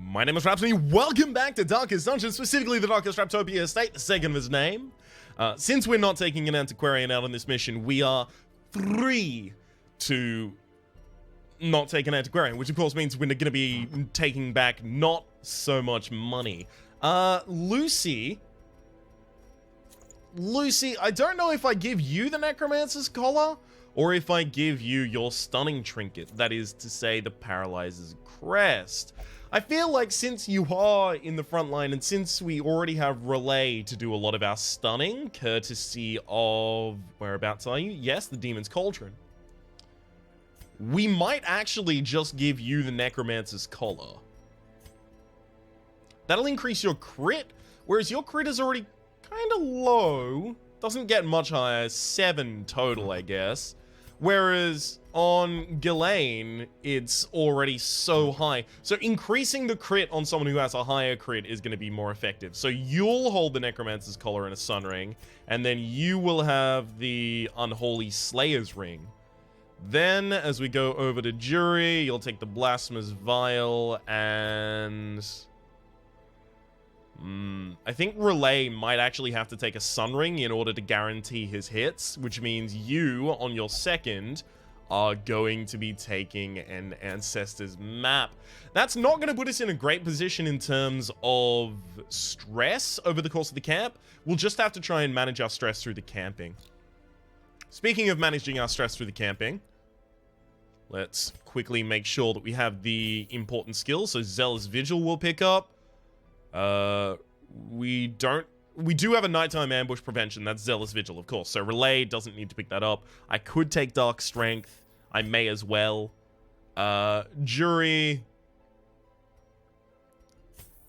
My name is Rhapsody. Welcome back to Darkest Dungeon, specifically the Darkest Raptopia Estate, the second of his name. Since we're not taking an antiquarian out on this mission, we are free to not take an antiquarian, which of course means we're going to be taking back not so much money. Lucy, I don't know if I give you the Necromancer's Collar, or if I give you your stunning trinket, that is to say the Paralyzer's Crest. I feel like since you are in the front line, and since we already have Relay to do a lot of our stunning, courtesy of, whereabouts are you? Yes, the Demon's Cauldron. We might actually just give you the Necromancer's Collar. That'll increase your crit, whereas your crit is already kind of low. Doesn't get much higher, 7 total, I guess. Whereas on Ghislaine, it's already so high. So increasing the crit on someone who has a higher crit is going to be more effective. So you'll hold the Necromancer's Collar and a Sun Ring, and then you will have the Unholy Slayer's Ring. Then, as we go over to Jury, you'll take the Blasphemous Vial, and I think Relay might actually have to take a Sun Ring in order to guarantee his hits, which means you, on your second, are going to be taking an Ancestor's Map. That's not going to put us in a great position in terms of stress over the course of the camp. We'll just have to try and manage our stress through the camping. Speaking of managing our stress through the camping, let's quickly make sure that we have the important skills. So Zealous Vigil will pick up. We do have a nighttime ambush prevention. That's Zealous Vigil, of course. So Relay doesn't need to pick that up. I could take Dark Strength. I may as well. Jury,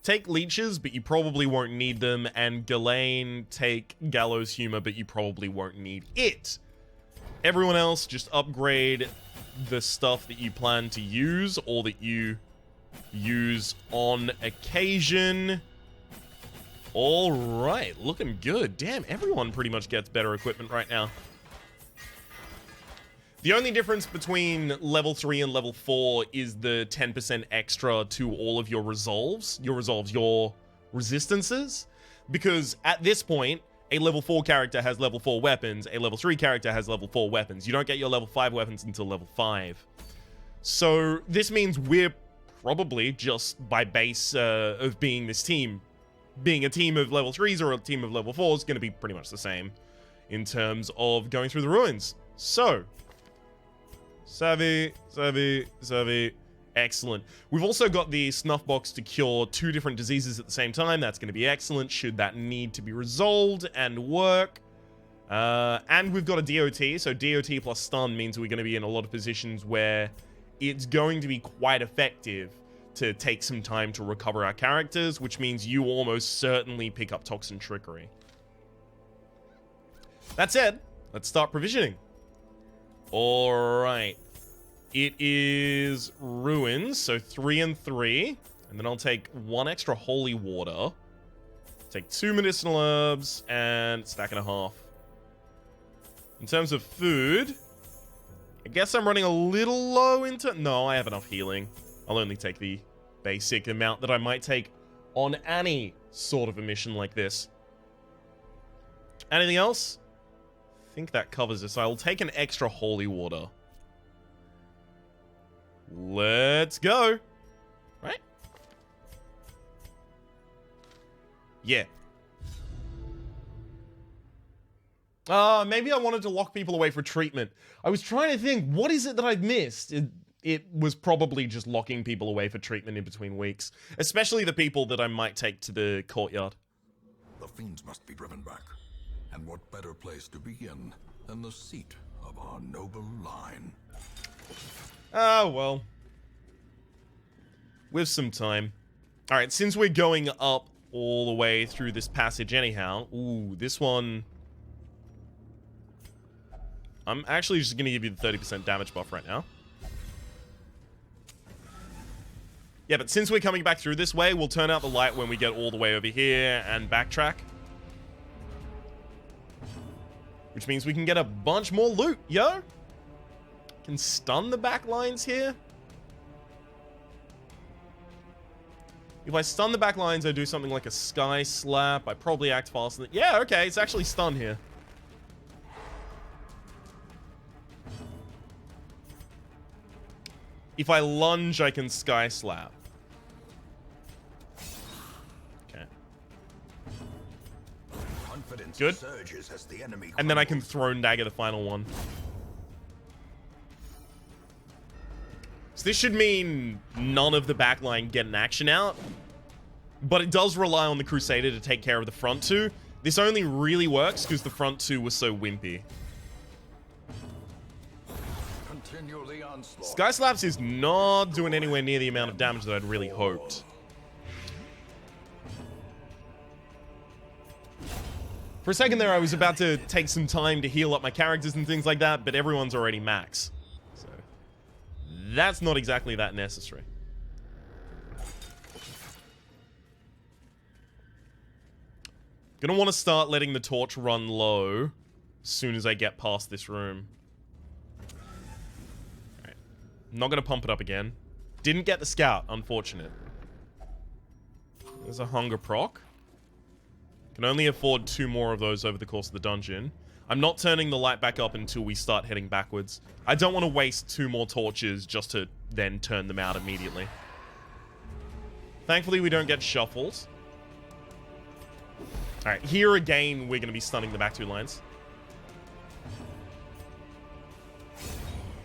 take Leeches, but you probably won't need them. And Ghislaine, take Gallows Humor, but you probably won't need it. Everyone else, just upgrade the stuff that you plan to use or that you use on occasion. All right, looking good. Damn, everyone pretty much gets better equipment right now. The only difference between level 3 and level 4 is the 10% extra to all of your resolves, your resistances, because at this point, a level 4 character has level 4 weapons, a level 3 character has level 4 weapons. You don't get your level 5 weapons until level 5. So this means we're probably just by base of being this team, being a team of level 3s or a team of level 4s, going to be pretty much the same in terms of going through the ruins. So, savvy, excellent. We've also got the snuff box to cure 2 different diseases at the same time. That's going to be excellent should that need to be resolved and work. And we've got a DOT, so DOT plus stun means we're going to be in a lot of positions where it's going to be quite effective to take some time to recover our characters, which means you almost certainly pick up Toxin Trickery. That said, let's start provisioning. Alright. It is Ruins, so 3 and 3. And then I'll take 1 extra Holy Water. Take 2 medicinal herbs, and stack and a half. In terms of food, I guess I'm running a little low into... No, I have enough healing. I'll only take the basic amount that I might take on any sort of a mission like this. Anything else? I think that covers this. I'll take an extra Holy Water. Let's go. Right? Yeah. Maybe I wanted to lock people away for treatment. I was trying to think, what is it that I've missed? It was probably just locking people away for treatment in between weeks. Especially the people that I might take to the courtyard. The fiends must be driven back. And what better place to begin than the seat of our noble line? Ah, well. With some time. Alright, since we're going up all the way through this passage anyhow. Ooh, this one... I'm actually just going to give you the 30% damage buff right now. Yeah, but since we're coming back through this way, we'll turn out the light when we get all the way over here and backtrack. Which means we can get a bunch more loot, yo! Can stun the back lines here. If I stun the back lines, I do something like a sky slap. I probably act faster than... Yeah, okay, it's actually stun here. If I lunge, I can sky slap. Okay. Good. And then I can thrown dagger the final one. So this should mean none of the backline get an action out. But it does rely on the Crusader to take care of the front two. This only really works because the front two were so wimpy. Sky Slaps is not doing anywhere near the amount of damage that I'd really hoped. For a second there, I was about to take some time to heal up my characters and things like that, but everyone's already max. So, that's not exactly that necessary. Gonna want to start letting the torch run low as soon as I get past this room. Alright. Not gonna pump it up again. Didn't get the scout, unfortunate. There's a hunger proc. Can only afford 2 more of those over the course of the dungeon. I'm not turning the light back up until we start heading backwards. I don't want to waste 2 more torches just to then turn them out immediately. Thankfully, we don't get shuffled. Alright, here again, we're going to be stunning the back 2 lines.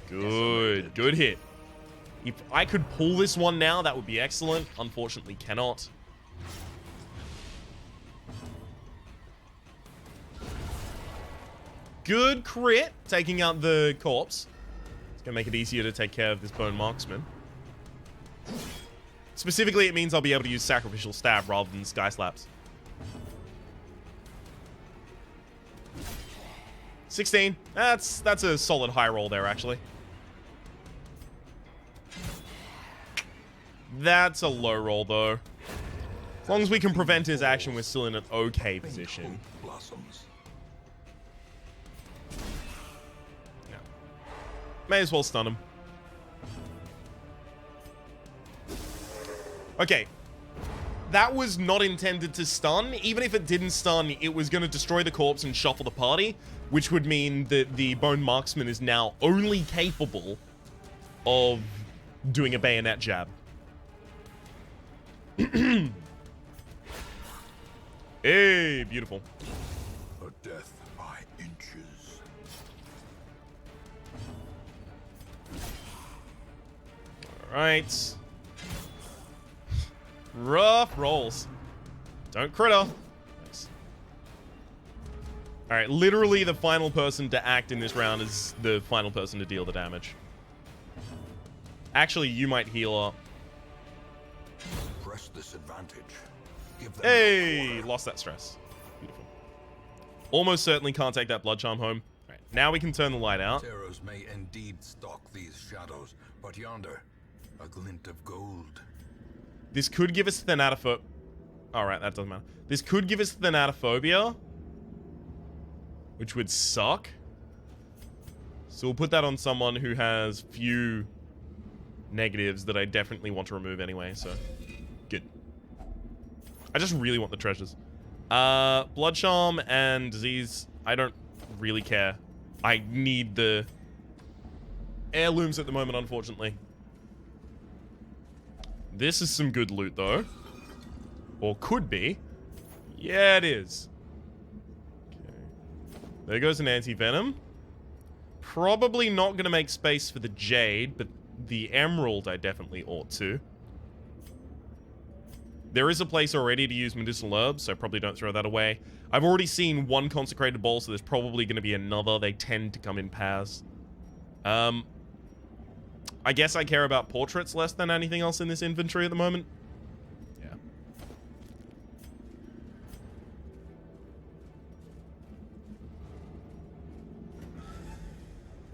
Good. Good hit. If I could pull this one now, that would be excellent. Unfortunately, cannot. Good crit, taking out the corpse. It's going to make it easier to take care of this bone marksman. Specifically, it means I'll be able to use sacrificial stab rather than sky slaps. 16. That's a solid high roll there, actually. That's a low roll, though. As long as we can prevent his action, we're still in an okay position. Yeah. May as well stun him. Okay. That was not intended to stun. Even if it didn't stun, it was going to destroy the corpse and shuffle the party, which would mean that the Bone Marksman is now only capable of doing a bayonet jab. Hey, beautiful. A death by inches. All right. Rough rolls. Don't critter. Nice. All right, literally the final person to act in this round is the final person to deal the damage. Actually, you might heal up. Press this advantage. Give them Hey, lost that stress. Beautiful. Almost certainly can't take that blood charm home. All right, now we can turn the light out. Arrows may indeed stalk these shadows, but yonder, a glint of gold. This could give us thanatophobia. Alright, that doesn't matter. This could give us thanatophobia, which would suck. So we'll put that on someone who has few negatives that I definitely want to remove anyway, so good. I just really want the treasures. Blood charm and disease, I don't really care. I need the heirlooms at the moment, unfortunately. This is some good loot, though. Or could be. Yeah, it is. Okay. There goes an anti-venom. Probably not going to make space for the jade, but the emerald I definitely ought to. There is a place already to use medicinal herbs, so probably don't throw that away. I've already seen 1 consecrated bowl, so there's probably going to be another. They tend to come in pairs. I guess I care about portraits less than anything else in this inventory at the moment. Yeah.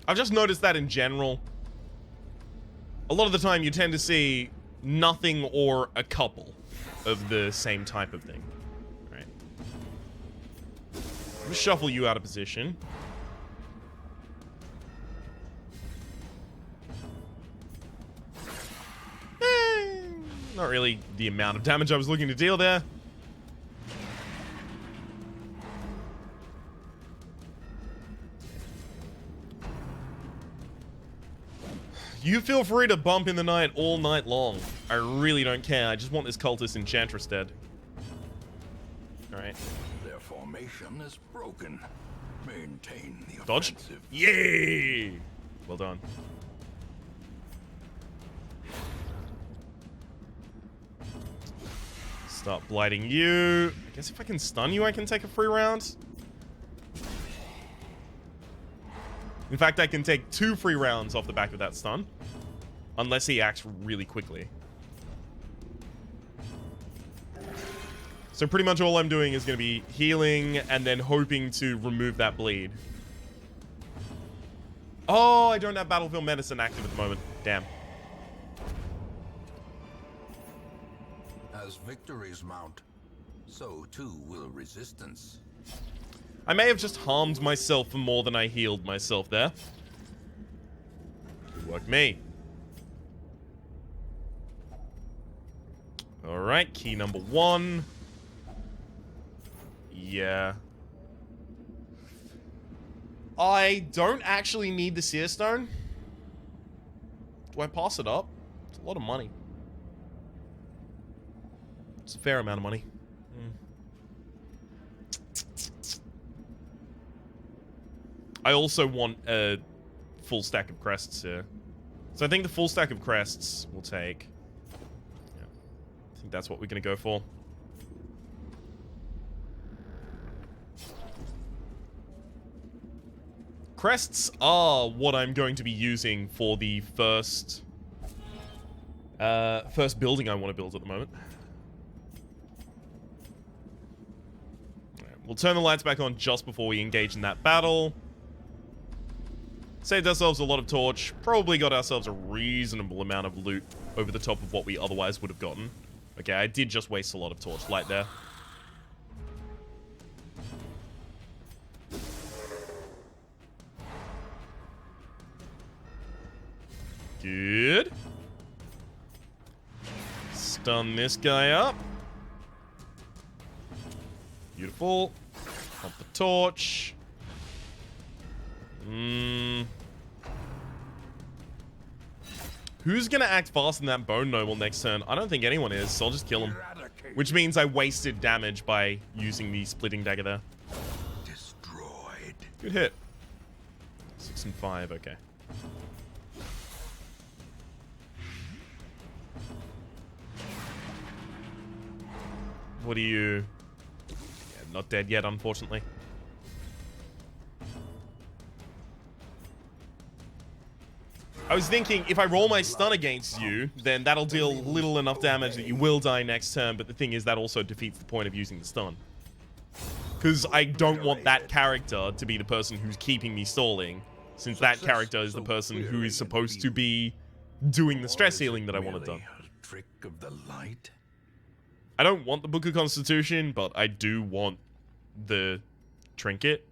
I've just noticed that in general. A lot of the time you tend to see nothing or a couple of the same type of thing. All right. I'm gonna shuffle you out of position. Not really the amount of damage I was looking to deal there. You feel free to bump in the night all night long. I really don't care. I just want this cultist enchantress dead. Alright. Their formation is broken. Maintain the Dodge. offensive. Yay! Well done. Start blighting you. I guess if I can stun you, I can take a free round. In fact, I can take 2 free rounds off the back of that stun. Unless he acts really quickly. So pretty much all I'm doing is going to be healing and then hoping to remove that bleed. Oh, I don't have Battlefield Medicine active at the moment. Damn. As victories mount, so too will resistance. I may have just harmed myself for more than I healed myself there. Good work, me. Alright, key number 1. Yeah. I don't actually need the Seer Stone. Do I pass it up? It's a lot of money. It's a fair amount of money. I also want a full stack of crests here. So I think the full stack of crests will take. Yeah. I think that's what we're going to go for. Crests are what I'm going to be using for the first building I want to build at the moment. Alright, we'll turn the lights back on just before we engage in that battle. Saved ourselves a lot of torch. Probably got ourselves a reasonable amount of loot over the top of what we otherwise would have gotten. Okay, I did just waste a lot of torch light there. Good. Stun this guy up. Beautiful. Pump the torch. Who's gonna act fast in that Bone Noble next turn? I don't think anyone is, so I'll just kill him. Which means I wasted damage by using the Splitting Dagger there. Destroyed. Good hit. 6 and 5, okay. What are you? Yeah, not dead yet, unfortunately. I was thinking, if I roll my stun against you, then that'll deal little enough damage that you will die next turn, but the thing is, that also defeats the point of using the stun. Because I don't want that character to be the person who's keeping me stalling, since that character is the person who is supposed to be doing the stress healing that I want it done. Trick of the light? I don't want the Book of Constitution, but I do want the trinket.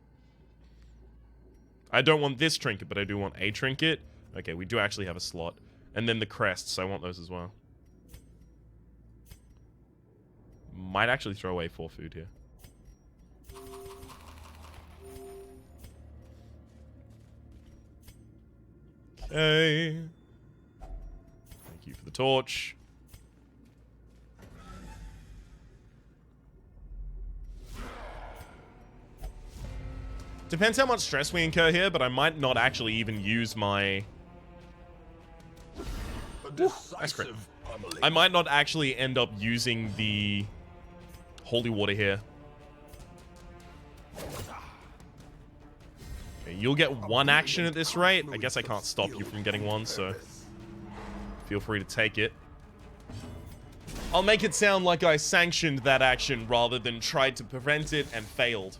I don't want this trinket, but I do want a trinket. Okay, we do actually have a slot. And then the crests, I want those as well. Might actually throw away 4 food here. Okay. Thank you for the torch. Depends how much stress we incur here, but I might not actually even use my... Nice crit. I might not actually end up using the holy water here. Okay, you'll get 1 action at this rate. I guess I can't stop you from getting 1, so feel free to take it. I'll make it sound like I sanctioned that action rather than tried to prevent it and failed.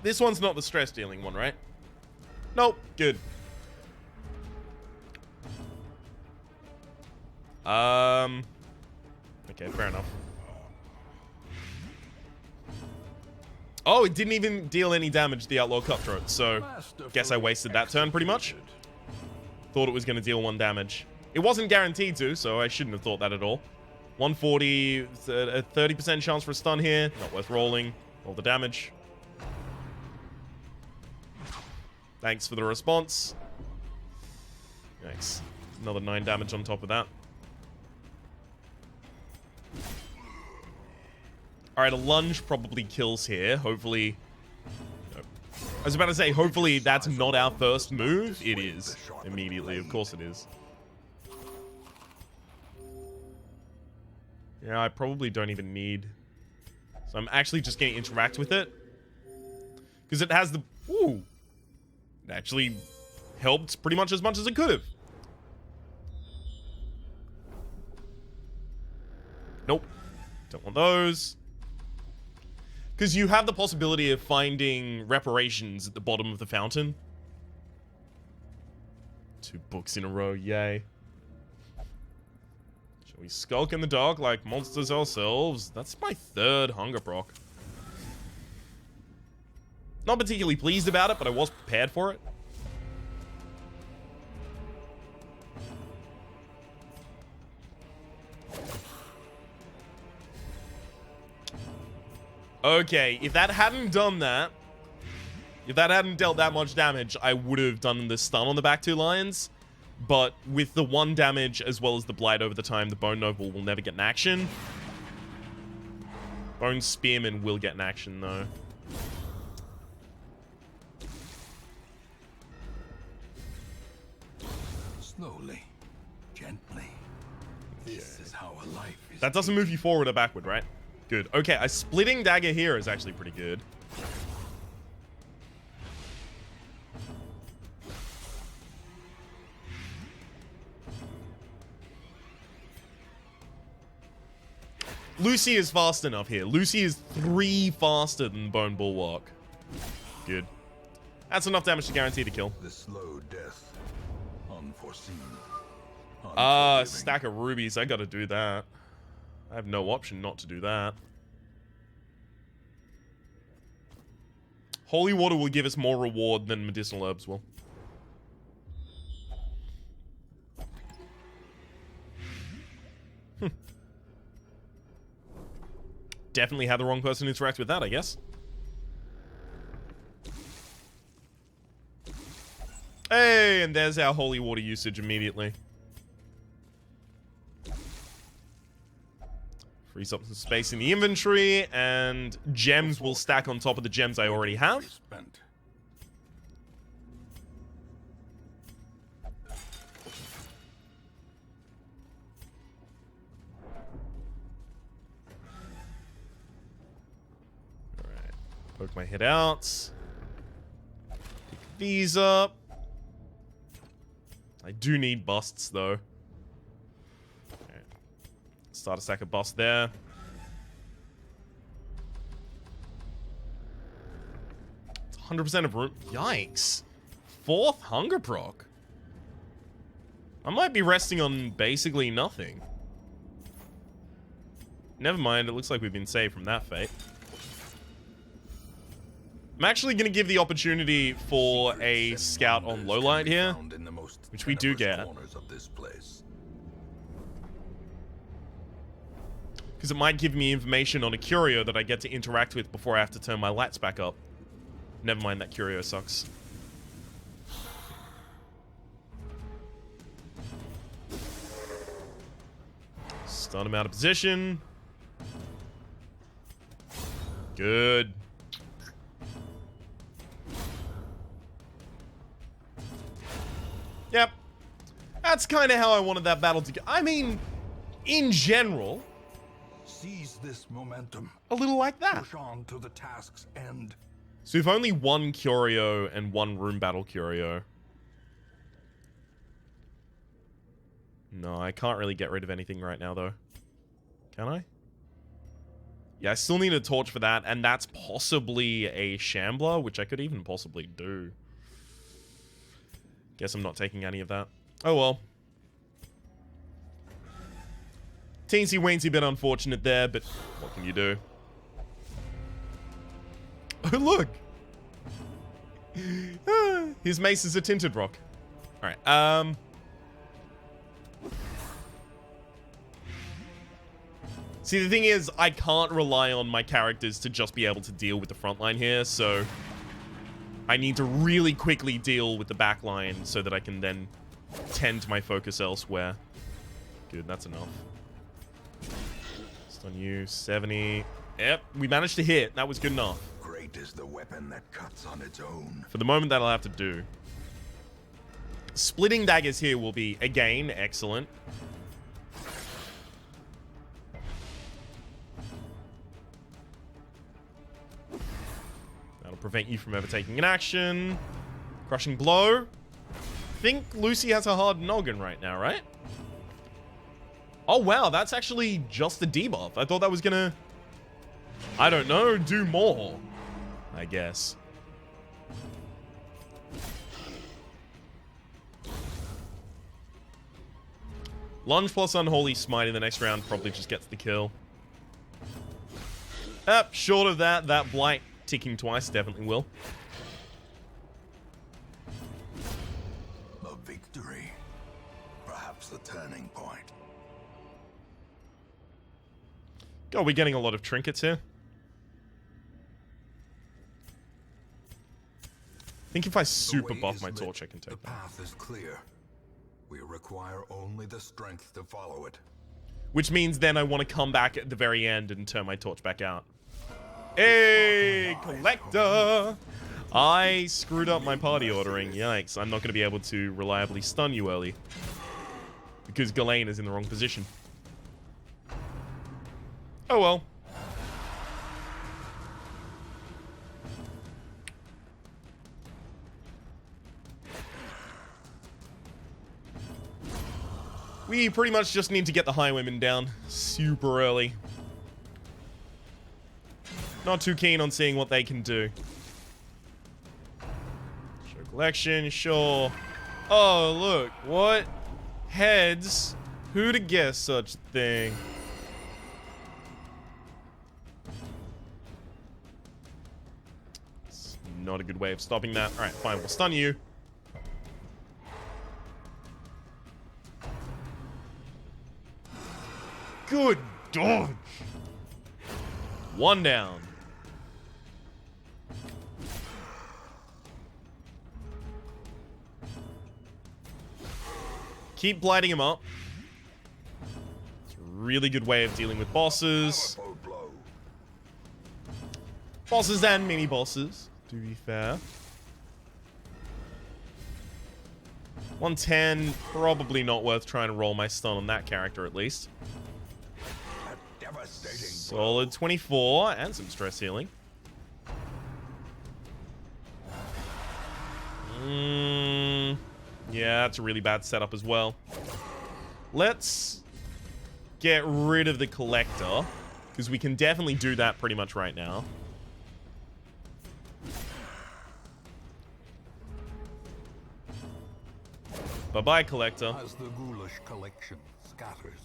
This one's not the stress dealing one, right? Nope. Good. Okay, fair enough. Oh, it didn't even deal any damage to the Outlaw Cutthroat, so guess I wasted that turn pretty much. Thought it was going to deal 1 damage. It wasn't guaranteed to, so I shouldn't have thought that at all. 140, a 30% chance for a stun here. Not worth rolling. Roll the damage. Thanks for the response. Thanks. Another 9 damage on top of that. Alright, a lunge probably kills here. Hopefully... I was about to say, hopefully that's not our first move. It is. Immediately, of course it is. Yeah, I probably don't even need... So I'm actually just going to interact with it. Because it has the... Ooh! It actually helped pretty much as it could have. Nope. Don't want those. Because you have the possibility of finding reparations at the bottom of the fountain. 2 books in a row, yay. Shall we skulk in the dark like monsters ourselves? That's my 3rd hunger proc. Not particularly pleased about it, but I was prepared for it. Okay, if that hadn't done that, if that hadn't dealt that much damage, I would have done the stun on the back 2 lions. But with the 1 damage as well as the blight over the time, the Bone Noble will never get an action. Bone Spearman will get an action, though. Slowly, gently. This is how a life is. That doesn't move you forward or backward, right? Good. Okay, a splitting dagger here is actually pretty good. Lucy is fast enough here. Lucy is 3 faster than Bone Bulwark. Good. That's enough damage to guarantee the kill. The slow death, unforeseen. Stack of rubies. I gotta do that. I have no option not to do that. Holy water will give us more reward than medicinal herbs will. Definitely had the wrong person interact with that, I guess. Hey, and there's our holy water usage immediately. Frees up some space in the inventory, and gems will stack on top of the gems I already have. Alright, poke my head out. Pick these up. I do need busts, though. Start a stack of busts there. It's 100% of room. Yikes. 4th hunger proc. I might be resting on basically nothing. Never mind, it looks like we've been saved from that fate. I'm actually going to give the opportunity for a scout on lowlight here, which we do get. Because it might give me information on a curio that I get to interact with before I have to turn my lights back up. Never mind, that curio sucks. Stun him out of position. Good. Yep. That's kind of how I wanted that battle to go. I mean, in general... Seize this momentum. A little like that. Push on to the task's end. So we've only 1 curio and 1 room battle curio. No, I can't really get rid of anything right now, though. Can I? Yeah, I still need a torch for that, and that's possibly a shambler, which I could even possibly do. Guess I'm not taking any of that. Oh well. Teensy weensy bit unfortunate there, but what can you do? Oh, look. His mace is a tinted rock. Alright, see, the thing is, I can't rely on my characters to just be able to deal with the front line here, so I need to really quickly deal with the back line so that I can then tend my focus elsewhere. Good, that's enough. Stun you, 70. Yep, we managed to hit. That was good enough. Great is the weapon that cuts on its own. For the moment, that'll have to do. Splitting daggers here will be, again, excellent. That'll prevent you from ever taking an action. Crushing blow. I think Lucy has a hard noggin right now, right? Oh, wow, that's actually just the debuff. I thought that was gonna, I don't know, do more, I guess. Lunge plus Unholy Smite in the next round probably just gets the kill. Short of that, that Blight ticking twice definitely will. A victory. Perhaps the turning point. God, we're getting a lot of trinkets here. I think if I super buff my torch, I can take that. The path is clear. We require only the strength to follow it. Which means then I want to come back at the very end and turn my torch back out. Hey, Collector! I screwed up my party ordering. Yikes, I'm not going to be able to reliably stun you early. Because Ghislaine is in the wrong position. Oh well. We pretty much just need to get the Highwaymen down super early. Not too keen on seeing what they can do. Show collection, sure. Oh, look. What? Heads? Who'd have guessed such a thing? It's not a good way of stopping that. Alright, fine. We'll stun you. Good dodge. One down. Keep blighting him up. It's a really good way of dealing with bosses. Bosses and mini bosses, to be fair. 110, probably not worth trying to roll my stun on that character at least. Solid 24 and some stress healing. Yeah, that's a really bad setup as well. Let's get rid of the Collector, because we can definitely do that pretty much right now. Bye-bye, Collector. As the ghoulish collection scatters,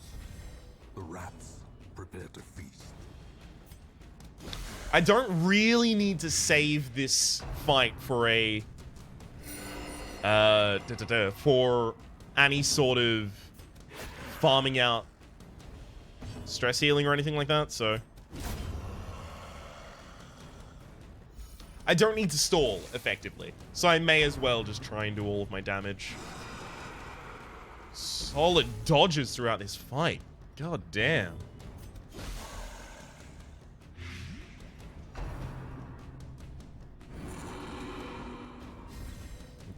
the rats prepare to feast. I don't really need to save this fight for a for any sort of farming out stress healing or anything like that, so I don't need to stall effectively, so I may as well just try and do all of my damage. Solid dodges throughout this fight. God damn.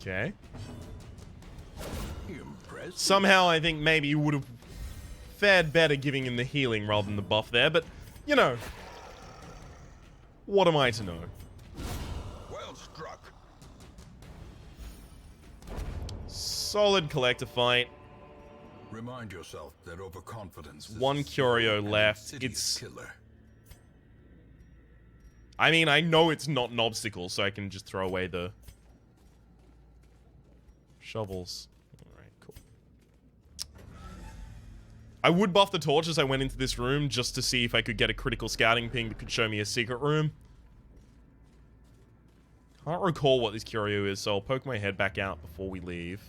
Okay. Somehow I think maybe you would have fared better giving him the healing rather than the buff there, but, you know. What am I to know? Well struck. Solid Collector fight. Remind yourself that overconfidence is One curio an left. insidious It's killer. I mean, I know it's not an obstacle, so I can just throw away the shovels. Alright, cool. I would buff the torch as I went into this room just to see if I could get a critical scouting ping that could show me a secret room. Can't recall what this curio is, so I'll poke my head back out before we leave.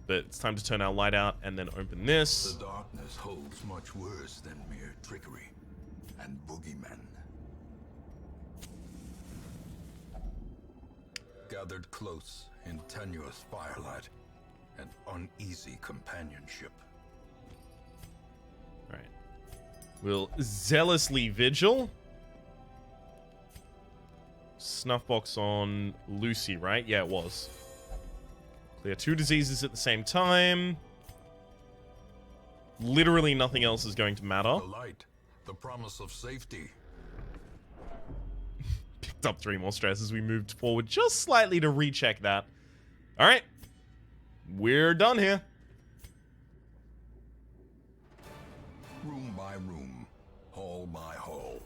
But it's time to turn our light out and then open this. The darkness holds much worse than mere trickery and boogeymen. Gathered close in tenuous firelight and uneasy companionship. Alright. We'll zealously vigil. Snuff box on Lucy, right? Yeah, it was. Clear 2 diseases at the same time. Literally nothing else is going to matter. The light, the promise of safety. Picked up 3 more stress as we moved forward just slightly to recheck that. Alright. We're done here. Room by room, hall by hall,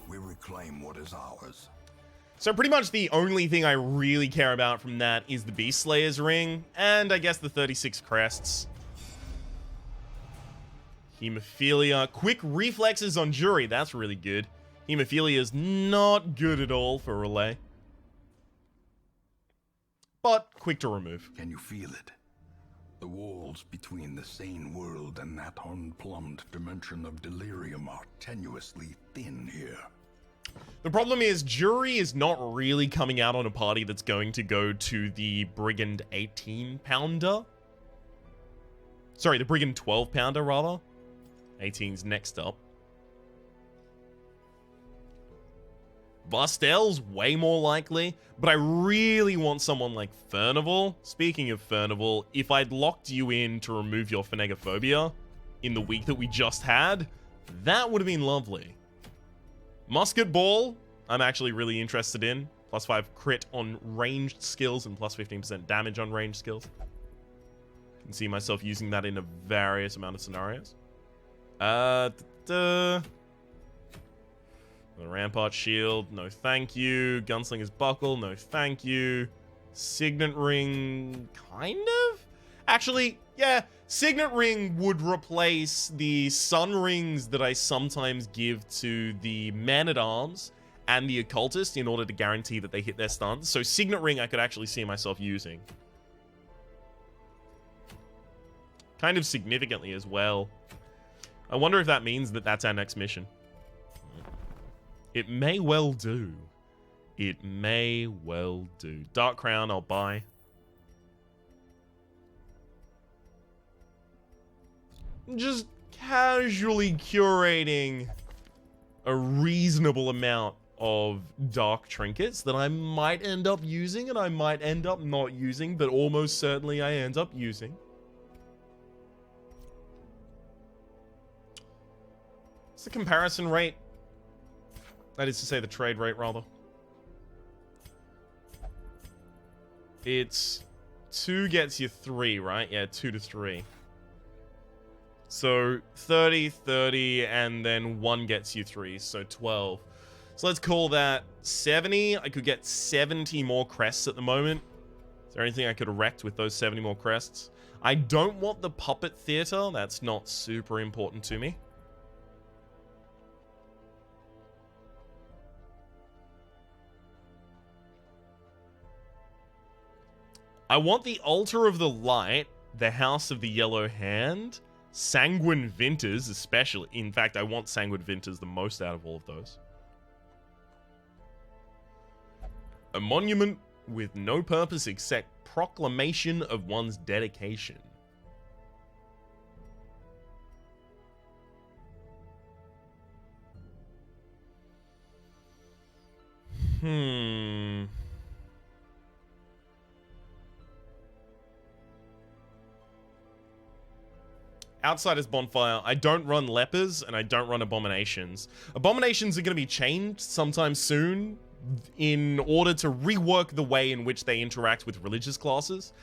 we reclaim what is ours. So pretty much the only thing I really care about from that is the Beast Slayer's ring, and I guess the 36 crests. Hemophilia. Quick reflexes on Jury, that's really good. Hemophilia is not good at all for Relay. But quick to remove. Can you feel it? The walls between the sane world and that unplumbed dimension of delirium are tenuously thin here. The problem is, Jury is not really coming out on a party that's going to go to the Brigand 18-pounder. Sorry, the Brigand 12-pounder, rather. 18's next up. Vastel's way more likely, but I really want someone like Furnival. Speaking of Furnival, if I'd locked you in to remove your Phanegophobia in the week that we just had, that would have been lovely. Musket Ball, I'm actually really interested in. +5 crit on ranged skills and +15% damage on ranged skills. Can see myself using that in a various amount of scenarios. The Rampart Shield, no thank you. Gunslinger's Buckle, no thank you. Signet Ring, kind of? Actually, yeah, Signet Ring would replace the Sun Rings that I sometimes give to the Man-at-Arms and the Occultist in order to guarantee that they hit their stuns. So Signet Ring I could actually see myself using. Kind of significantly as well. I wonder if that means that that's our next mission. It may well do. It may well do. Dark Crown, I'll buy. Just casually curating a reasonable amount of dark trinkets that I might end up using and I might end up not using, but almost certainly I end up using. What's the comparison rate? That is to say the trade rate, rather. It's 2 gets you 3, right? Yeah, 2 to 3. So 30, 30, and then 1 gets you 3, so 12. So let's call that 70. I could get 70 more crests at the moment. Is there anything I could erect with those 70 more crests? I don't want the Puppet Theater. That's not super important to me. I want the Altar of the Light, the House of the Yellow Hand, Sanguine Vinters especially. In fact, I want Sanguine Vinters the most out of all of those. A monument with no purpose except proclamation of one's dedication. Outsiders Bonfire, I don't run Lepers, and I don't run Abominations. Abominations are going to be changed sometime soon in order to rework the way in which they interact with religious classes.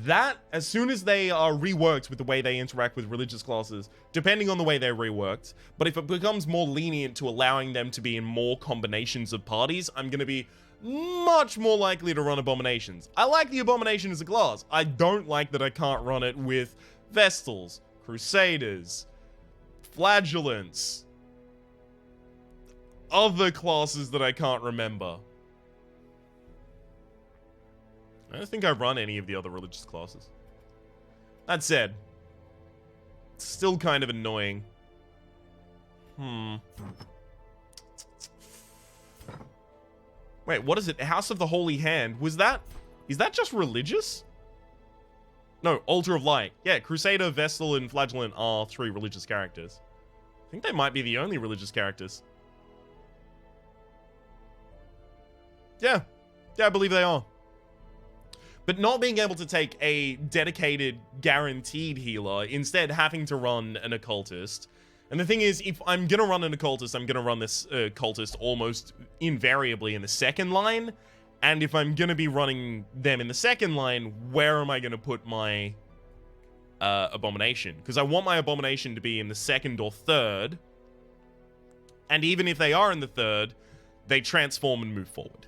That, as soon as they are reworked with the way they interact with religious classes, depending on the way they're reworked, but if it becomes more lenient to allowing them to be in more combinations of parties, I'm going to be much more likely to run Abominations. I like the Abomination as a class. I don't like that I can't run it with Vestals, Crusaders, Flagellants, other classes that I can't remember. I don't think I run any of the other religious classes. That said, it's still kind of annoying. Wait, what is it? House of the Holy Hand. Is that just religious? No, Altar of Light. Yeah, Crusader, Vestal, and Flagellant are 3 religious characters. I think they might be the only religious characters. Yeah, I believe they are. But not being able to take a dedicated, guaranteed healer, instead having to run an occultist. And the thing is, if I'm going to run an occultist, I'm going to run this cultist almost invariably in the second line. And if I'm going to be running them in the second line, where am I going to put my abomination? Because I want my abomination to be in the second or third. And even if they are in the third, they transform and move forward.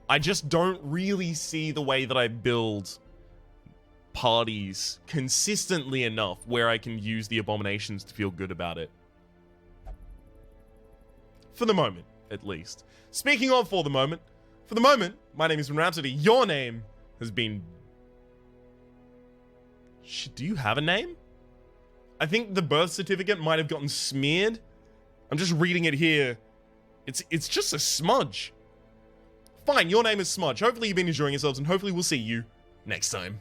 I just don't really see the way that I build parties consistently enough where I can use the abominations to feel good about it. For the moment, at least. Speaking of for the moment, my name is Rhapsody. Your name has been... Do you have a name? I think the birth certificate might have gotten smeared. I'm just reading it here. It's just a smudge. Fine, your name is Smudge. Hopefully you've been enjoying yourselves, and hopefully we'll see you next time.